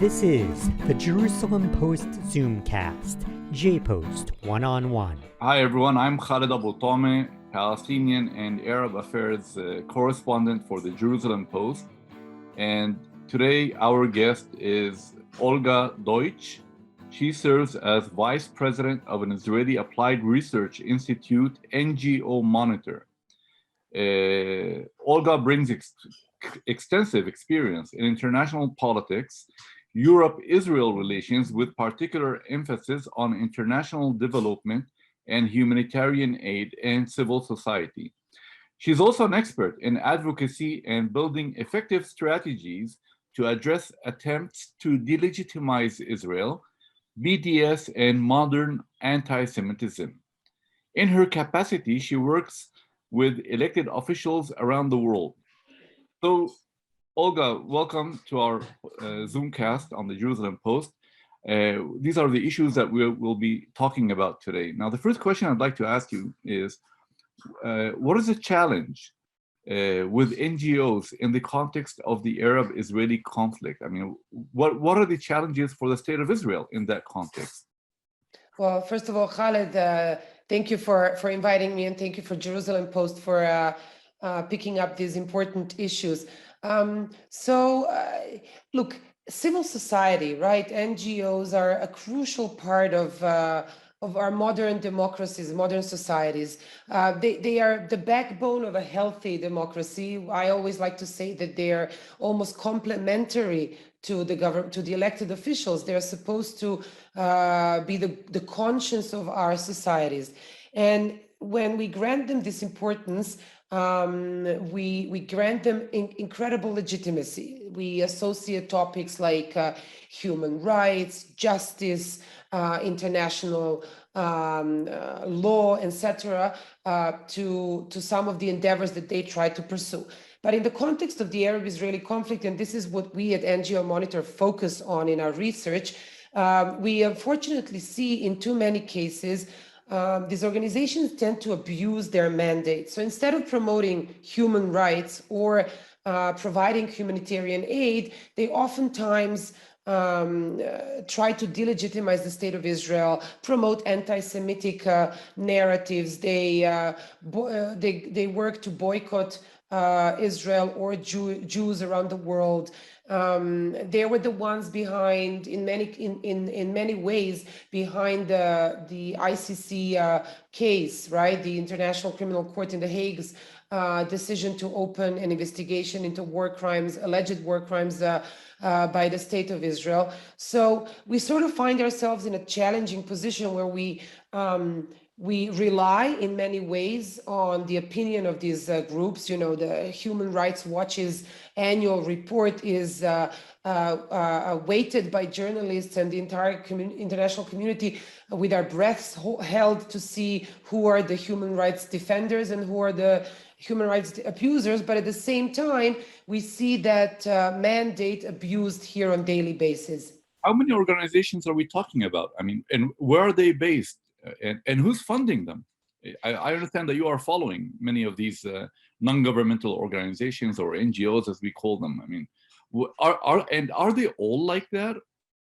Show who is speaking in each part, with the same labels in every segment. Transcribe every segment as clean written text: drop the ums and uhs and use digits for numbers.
Speaker 1: This is the Jerusalem Post Zoomcast, JPost One-on-One.
Speaker 2: Hi everyone, I'm Khaled Toameh, Palestinian and Arab Affairs correspondent for the Jerusalem Post. And today our guest is Olga Deutsch. She serves as Vice President of an Israeli Applied Research Institute NGO monitor. Olga brings extensive experience in international politics, Europe-Israel relations with particular emphasis on international development and humanitarian aid and civil society. She's also an expert in advocacy and building effective strategies to address attempts to delegitimize Israel, BDS, and modern anti-Semitism. In her capacity, she works with elected officials around the world. So, Olga, welcome to our Zoomcast on the Jerusalem Post. These are the issues that we'll be talking about today. Now, the first question I'd like to ask you is, what is the challenge with NGOs in the context of the Arab-Israeli conflict? I mean, what are the challenges for the state of Israel in that context?
Speaker 3: Well, first of all, Khaled, thank you for inviting me, and thank you for Jerusalem Post for picking up these important issues. Look, civil society, right? NGOs are a crucial part of our modern democracies, modern societies. They are the backbone of a healthy democracy. I always like to say that they are almost complementary to the government, to the elected officials. They're supposed to be the conscience of our societies. And when we grant them this importance, we grant them incredible legitimacy. We associate topics like human rights, justice, international law, etc., to some of the endeavors that they try to pursue. But in the context of the Arab-Israeli conflict, and this is what we at NGO Monitor focus on in our research, we unfortunately see in too many cases these organizations tend to abuse their mandate. So instead of promoting human rights or providing humanitarian aid, they oftentimes try to delegitimize the state of Israel, promote anti-Semitic narratives. They work to boycott Israel or Jews around the world. They were the ones behind, in many ways, behind the ICC case, right? The International Criminal Court in The Hague's decision to open an investigation into war crimes, alleged war crimes by the state of Israel. So we sort of find ourselves in a challenging position where we rely in many ways on the opinion of these groups. You know, the Human Rights Watch's annual report is weighted by journalists and the entire international community with our breaths held to see who are the human rights defenders and who are the human rights abusers. But at the same time, we see that mandate abused here on daily basis.
Speaker 2: How many organizations are we talking about? I mean, and where are they based? And who's funding them? I understand that you are following many of these non-governmental organizations, or NGOs as we call them. I mean, are they all like that?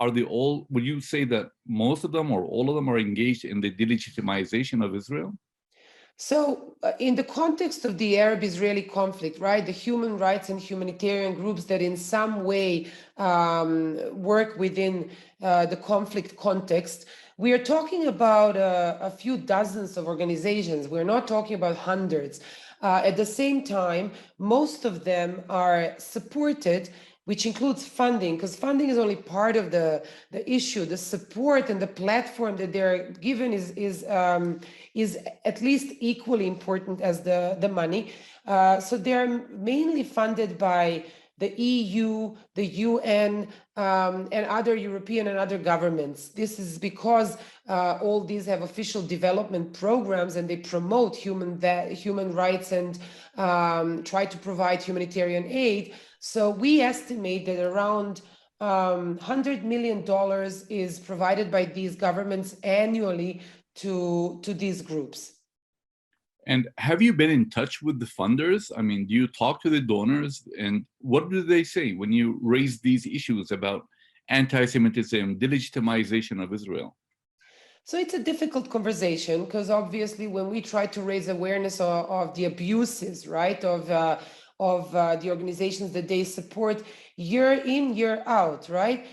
Speaker 2: Are they all, would you say that most of them or all of them are engaged in the delegitimization of Israel?
Speaker 3: So in the context of the Arab-Israeli conflict, right, the human rights and humanitarian groups that in some way work within the conflict context, we are talking about a few dozens of organizations. We're not talking about hundreds. At the same time, most of them are supported, which includes funding, because funding is only part of the issue. The support and the platform that they're given is at least equally important as the money. So they're mainly funded by the EU, the UN, and other European and other governments. This is because all these have official development programs, and they promote human rights and try to provide humanitarian aid. So we estimate that around $100 million is provided by these governments annually to these groups.
Speaker 2: And have you been in touch with the funders? I mean, do you talk to the donors, and what do they say when you raise these issues about anti-Semitism, delegitimization of Israel?
Speaker 3: So it's a difficult conversation because obviously when we try to raise awareness of the abuses, right, of the organizations that they support year in, year out, right,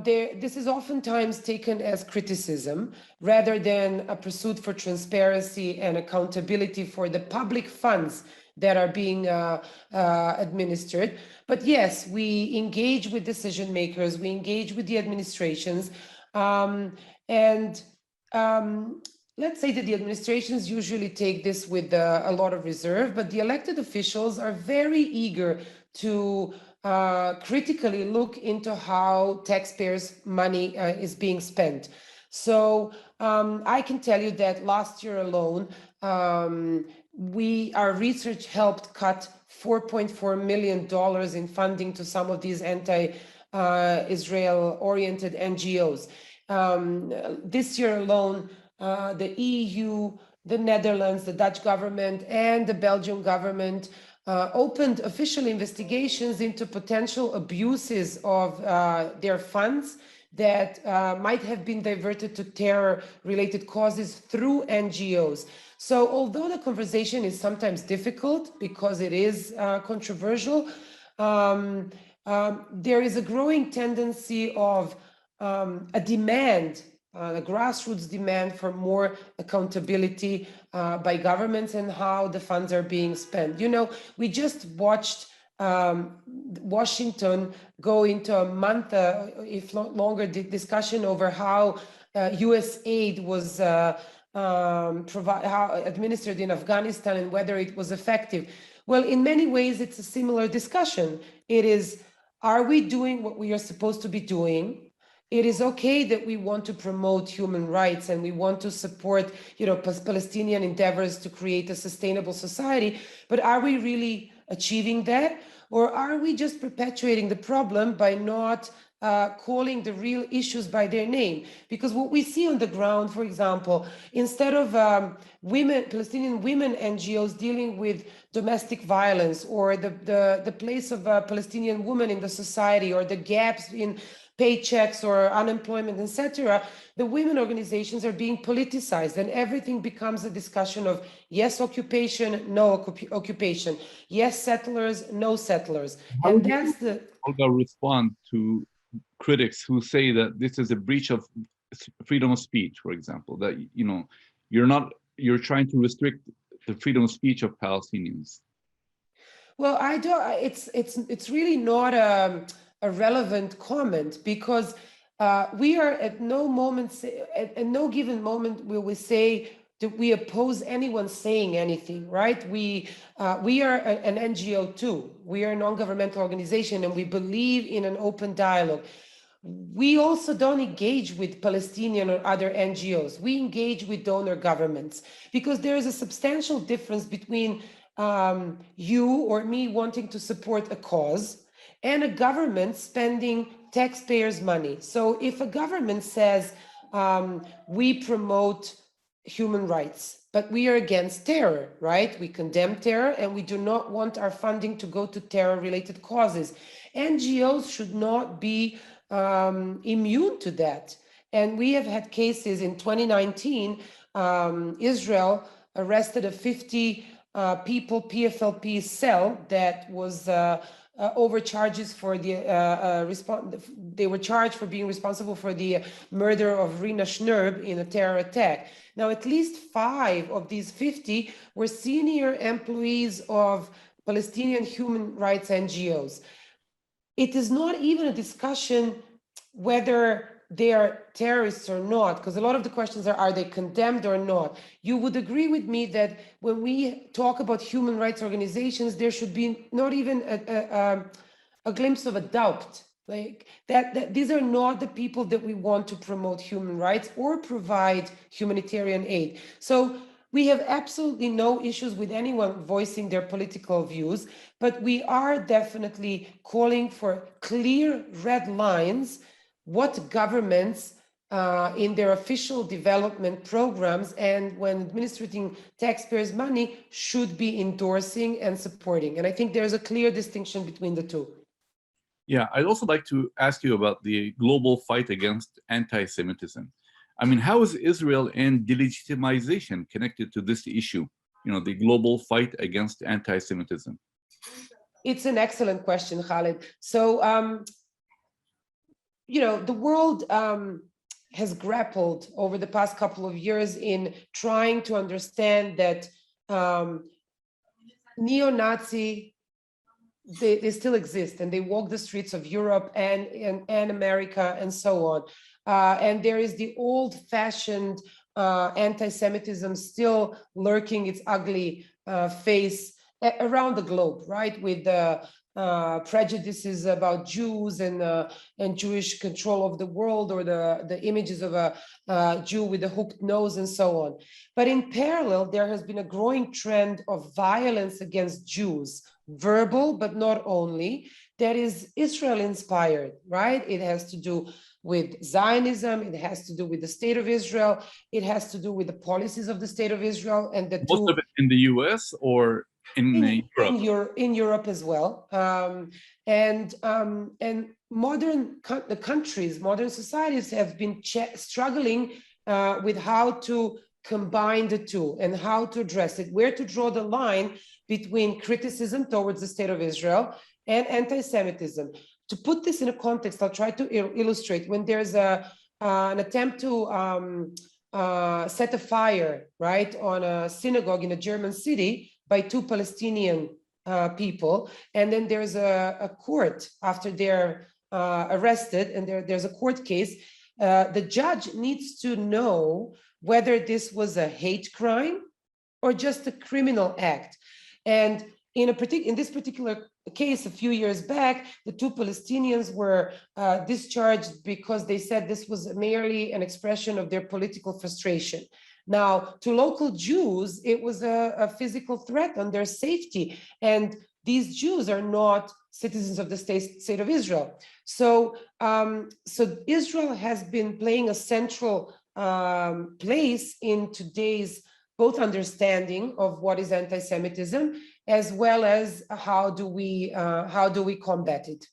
Speaker 3: this is oftentimes taken as criticism rather than a pursuit for transparency and accountability for the public funds that are being administered. But yes, we engage with decision makers, we engage with the administrations, and let's say that the administrations usually take this with a lot of reserve, but the elected officials are very eager to critically look into how taxpayers' money is being spent. So I can tell you that last year alone, our research helped cut $4.4 million in funding to some of these anti-Israel-oriented NGOs. This year alone, the EU, the Netherlands, the Dutch government, and the Belgian government opened official investigations into potential abuses of their funds that might have been diverted to terror-related causes through NGOs. So although the conversation is sometimes difficult because it is controversial, there is a growing tendency of a demand, a grassroots demand for more accountability by governments and how the funds are being spent. You know, we just watched Washington go into a month, if not longer, discussion over how US aid was administered in Afghanistan and whether it was effective. Well, in many ways, it's a similar discussion. It is, are we doing what we are supposed to be doing? It is okay that we want to promote human rights and we want to support, Palestinian endeavors to create a sustainable society, but are we really achieving that? Or are we just perpetuating the problem by not calling the real issues by their name? Because what we see on the ground, for example, instead of Palestinian women NGOs dealing with domestic violence or the place of a Palestinian woman in the society or the gaps in paychecks or unemployment, etc., the women organizations are being politicized and everything becomes a discussion of yes occupation, no occupation, yes settlers, no settlers.
Speaker 2: How
Speaker 3: And
Speaker 2: would
Speaker 3: that's
Speaker 2: you, Olga, respond to critics who say that this is a breach of freedom of speech, for example, that you're trying to restrict the freedom of speech of Palestinians?
Speaker 3: Well, I don't. It's really not a relevant comment because we are at no moment, at no given moment will we say that we oppose anyone saying anything, right? We are an NGO too. We are a non-governmental organization and we believe in an open dialogue. We also don't engage with Palestinian or other NGOs. We engage with donor governments because there is a substantial difference between you or me wanting to support a cause and a government spending taxpayers' money. So if a government says we promote human rights, but we are against terror, right? We condemn terror and we do not want our funding to go to terror-related causes. NGOs should not be immune to that. And we have had cases in 2019, Israel arrested a 50 people PFLP cell that was over charges for the they were charged for being responsible for the murder of Rina Schnurb in a terror attack. Now, at least 5 of these 50 were senior employees of Palestinian human rights NGOs. It is not even a discussion whether they are terrorists or not, because a lot of the questions are they condemned or not? You would agree with me that when we talk about human rights organizations, there should be not even a glimpse of a doubt, like that these are not the people that we want to promote human rights or provide humanitarian aid. So we have absolutely no issues with anyone voicing their political views, but we are definitely calling for clear red lines, what governments in their official development programs and when administering taxpayers' money should be endorsing and supporting. And I think there's a clear distinction between the two.
Speaker 2: Yeah, I'd also like to ask you about the global fight against anti-Semitism. I mean, how is Israel and delegitimization connected to this issue? You know, the global fight against anti-Semitism.
Speaker 3: It's an excellent question, Khaled. So, the world has grappled over the past couple of years in trying to understand that neo-Nazi, they still exist, and they walk the streets of Europe and America and so on. And there is the old-fashioned anti-Semitism still lurking its ugly face around the globe, right? With the prejudices about Jews and Jewish control of the world, or the images of a Jew with a hooked nose and so on. But in parallel, there has been a growing trend of violence against Jews, verbal, but not only, that is Israel inspired, right? It has to do with Zionism, it has to do with the state of Israel, it has to do with the policies of the state of Israel, and the
Speaker 2: Most of it in the US or in Europe?
Speaker 3: In Europe as well. And modern countries, modern societies have been struggling with how to combine the two and how to address it, where to draw the line between criticism towards the state of Israel and anti-Semitism. To put this in a context, I'll try to illustrate. When there's an attempt to set a fire, right, on a synagogue in a German city by two Palestinian people, and then there's a court after they're arrested, and there's a court case. The judge needs to know whether this was a hate crime or just a criminal act. And in this particular case, a few years back, the two Palestinians were discharged because they said this was merely an expression of their political frustration. Now, to local Jews, it was a physical threat on their safety. And these Jews are not citizens of the state of Israel. So Israel has been playing a central place in today's both understanding of what is anti-Semitism, as well as how do we combat it.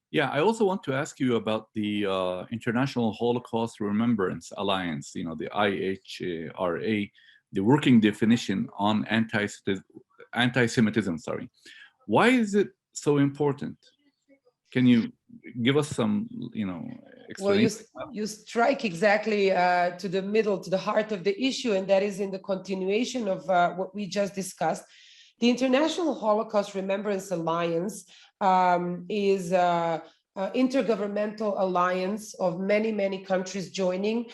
Speaker 2: Yeah, I also want to ask you about the International Holocaust Remembrance Alliance, the IHRA, the working definition on anti-Semitism. Why is it so important? Can you give us some, explanation?
Speaker 3: Well, you strike exactly to the middle, to the heart of the issue, and that is in the continuation of what we just discussed. The International Holocaust Remembrance Alliance is an intergovernmental alliance of many, many countries joining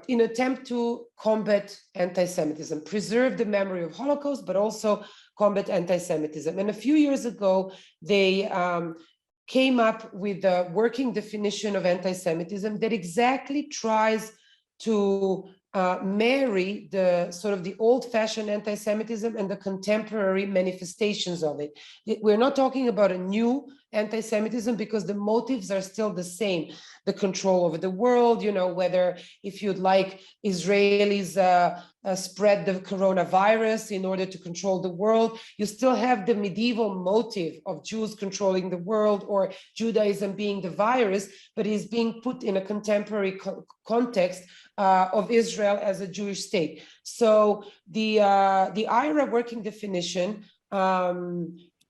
Speaker 3: in attempt to combat anti-Semitism, preserve the memory of Holocaust, but also combat anti-Semitism. And a few years ago, they came up with a working definition of anti-Semitism that exactly tries to marry the sort of the old-fashioned anti-Semitism and the contemporary manifestations of it. We're not talking about a new anti-Semitism because the motives are still the same. The control over the world, whether if you'd like Israelis spread the coronavirus in order to control the world, you still have the medieval motive of Jews controlling the world or Judaism being the virus, but is being put in a contemporary context of Israel as a Jewish state. So the IHRA working definition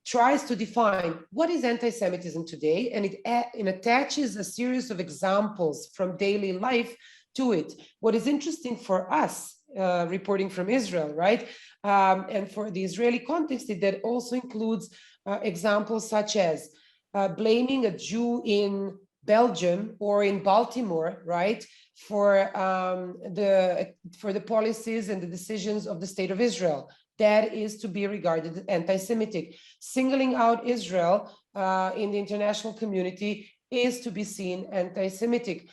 Speaker 3: tries to define what is anti-Semitism today, and it attaches a series of examples from daily life to it. What is interesting for us, reporting from Israel, right, and for the Israeli context, that also includes examples such as blaming a Jew in Belgium or in Baltimore, right, for the policies and the decisions of the state of Israel. That is to be regarded as anti-Semitic. Singling out Israel in the international community is to be seen anti-Semitic.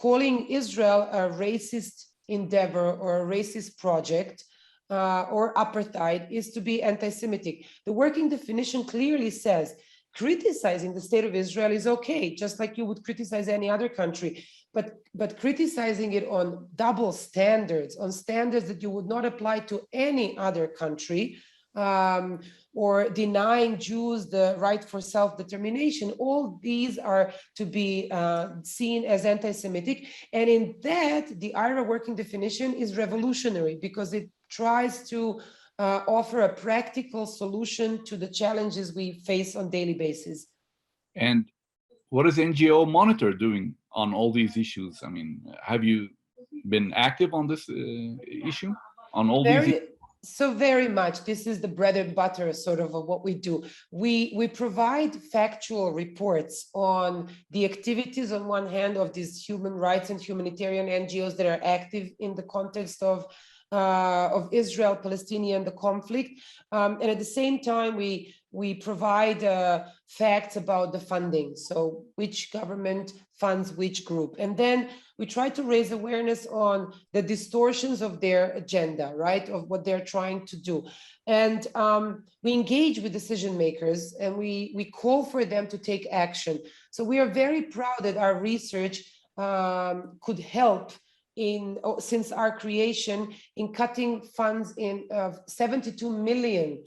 Speaker 3: Calling Israel a racist endeavor or a racist project or apartheid is to be anti-Semitic. The working definition clearly says criticizing the state of Israel is okay, just like you would criticize any other country, but criticizing it on double standards, on standards that you would not apply to any other country, or denying Jews the right for self-determination. All these are to be seen as anti-Semitic. And in that, the IRA working definition is revolutionary because it tries to offer a practical solution to the challenges we face on a daily basis.
Speaker 2: And what is NGO Monitor doing on all these issues? I mean, have you been active on this issue, on all these issues?
Speaker 3: So very much. This is the bread and butter sort of what we do. We provide factual reports on the activities on one hand of these human rights and humanitarian NGOs that are active in the context of Israel, Palestinian, the conflict. And at the same time, we provide facts about the funding. So which government funds which group. And then we try to raise awareness on the distortions of their agenda, right? Of what they're trying to do. And we engage with decision makers and we call for them to take action. So we are very proud that our research could help since our creation in cutting funds in $72 million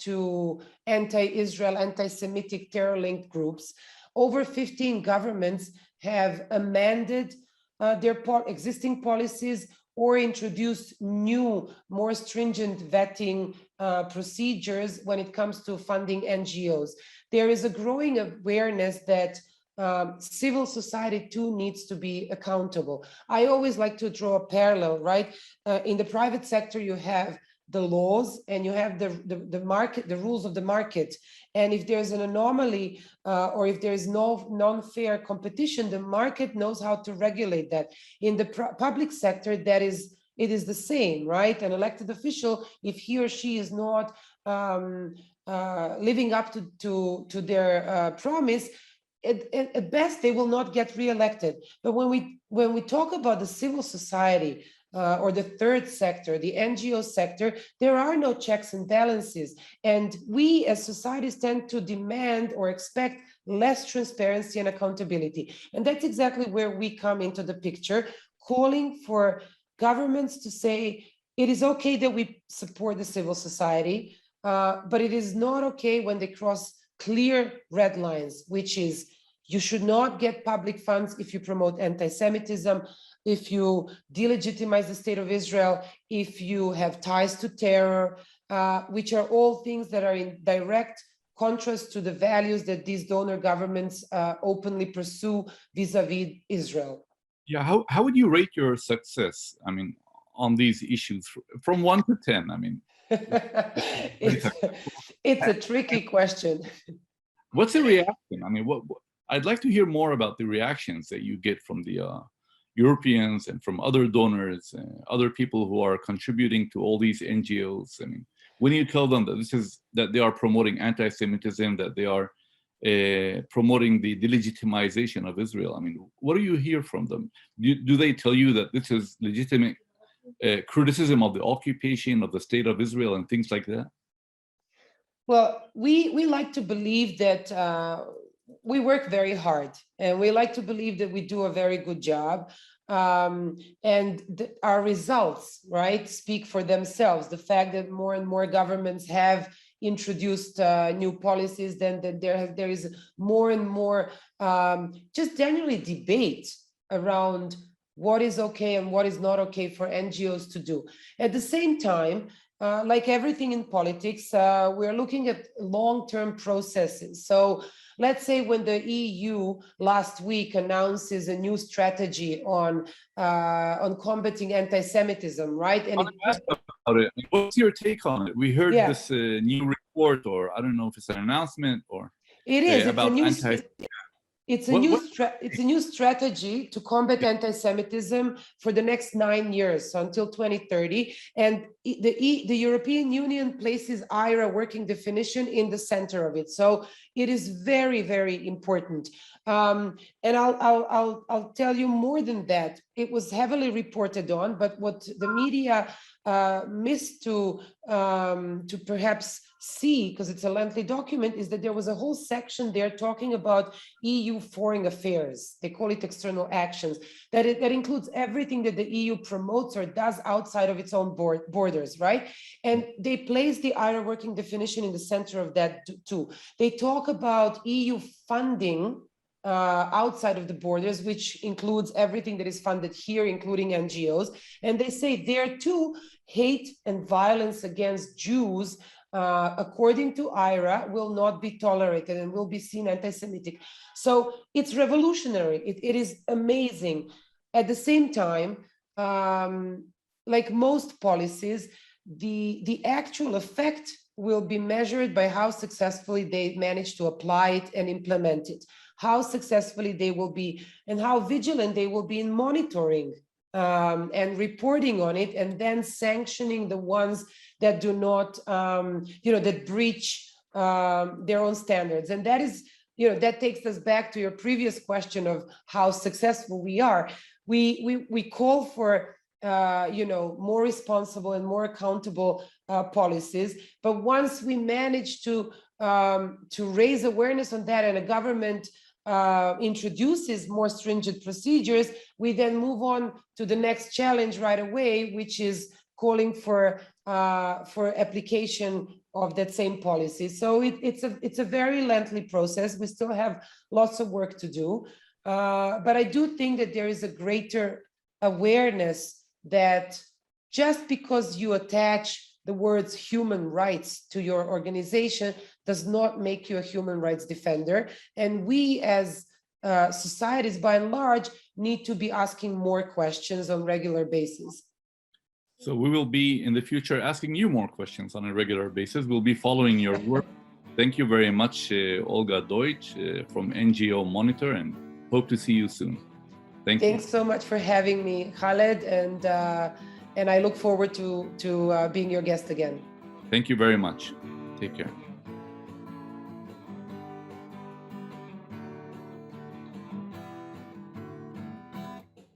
Speaker 3: to anti-Israel, anti-Semitic terror-linked groups. Over 15 governments have amended their existing policies or introduced new, more stringent vetting procedures when it comes to funding NGOs. There is a growing awareness that civil society too needs to be accountable. I always like to draw a parallel, right? In the private sector, you have the laws and you have the market, the rules of the market. And if there's an anomaly or if there is no non-fair competition, the market knows how to regulate that. In the public sector, it is the same, right? An elected official, if he or she is not living up to their promise, at best, they will not get re-elected. But when we talk about the civil society or the third sector, the NGO sector, there are no checks and balances. And we as societies tend to demand or expect less transparency and accountability. And that's exactly where we come into the picture, calling for governments to say, it is okay that we support the civil society, but it is not okay when they cross clear red lines, which is you should not get public funds if you promote anti-Semitism, if you delegitimize the state of Israel, if you have ties to terror, which are all things that are in direct contrast to the values that these donor governments openly pursue vis-a-vis Israel.
Speaker 2: Yeah, how would you rate your success, I mean, on these issues from 1 to 10? I mean,
Speaker 3: it's a tricky question.
Speaker 2: What's the reaction? I mean, I'd like to hear more about the reactions that you get from the Europeans and from other donors, other people who are contributing to all these NGOs. I mean, when you tell them that they are promoting anti-Semitism, that they are promoting the delegitimization of Israel, I mean, what do you hear from them? Do they tell you that this is legitimate criticism of the occupation of the state of Israel and things like that?
Speaker 3: Well, we like to believe that we work very hard, and we like to believe that we do a very good job. And our results, right, speak for themselves. The fact that more and more governments have introduced new policies, then there is more and more just generally debate around what is okay and what is not okay for NGOs to do. At the same time, like everything in politics, we're looking at long-term processes. So let's say when the EU last week announces a new strategy on combating anti-Semitism, right? And
Speaker 2: about it. What's your take on it? We heard this new report, or I don't know if it's an announcement or
Speaker 3: it is
Speaker 2: about
Speaker 3: It's a new strategy to combat anti-Semitism for the next 9 years, so until 2030. And the European Union places IRA working definition in the center of it. So it is very, very important. And I'll tell you more than that. It was heavily reported on, but what the media missed to perhaps see, because it's a lengthy document, is that there was a whole section there talking about EU foreign affairs. They call it external actions. That includes everything that the EU promotes or does outside of its own borders, right? And they place the IRA working definition in the center of that too. They talk about EU funding outside of the borders, which includes everything that is funded here, including NGOs. And they say there too, hate and violence against Jews, according to IRA, will not be tolerated and will be seen anti-Semitic. So it's revolutionary. It is amazing. At the same time, like most policies, the actual effect will be measured by how successfully they manage to apply it and implement it, how successfully they will be, and how vigilant they will be in monitoring and reporting on it, and then sanctioning the ones that do not, that breach their own standards. And that is, that takes us back to your previous question of how successful we are. We call for more responsible and more accountable policies. But once we manage to raise awareness on that, and a government introduces more stringent procedures, we then move on to the next challenge right away, which is calling for application of that same policy. So it's a very lengthy process. We still have lots of work to do, but I do think that there is a greater awareness that just because you attach the words human rights to your organization does not make you a human rights defender. And we as societies by and large need to be asking more questions on a regular basis.
Speaker 2: So we will be in the future asking you more questions on a regular basis. We'll be following your work. Thank you very much, Olga Deutsch from NGO Monitor, and hope to see you soon.
Speaker 3: Thanks so much for having me, Khaled, and I look forward to being your guest again.
Speaker 2: Thank you very much. Take care.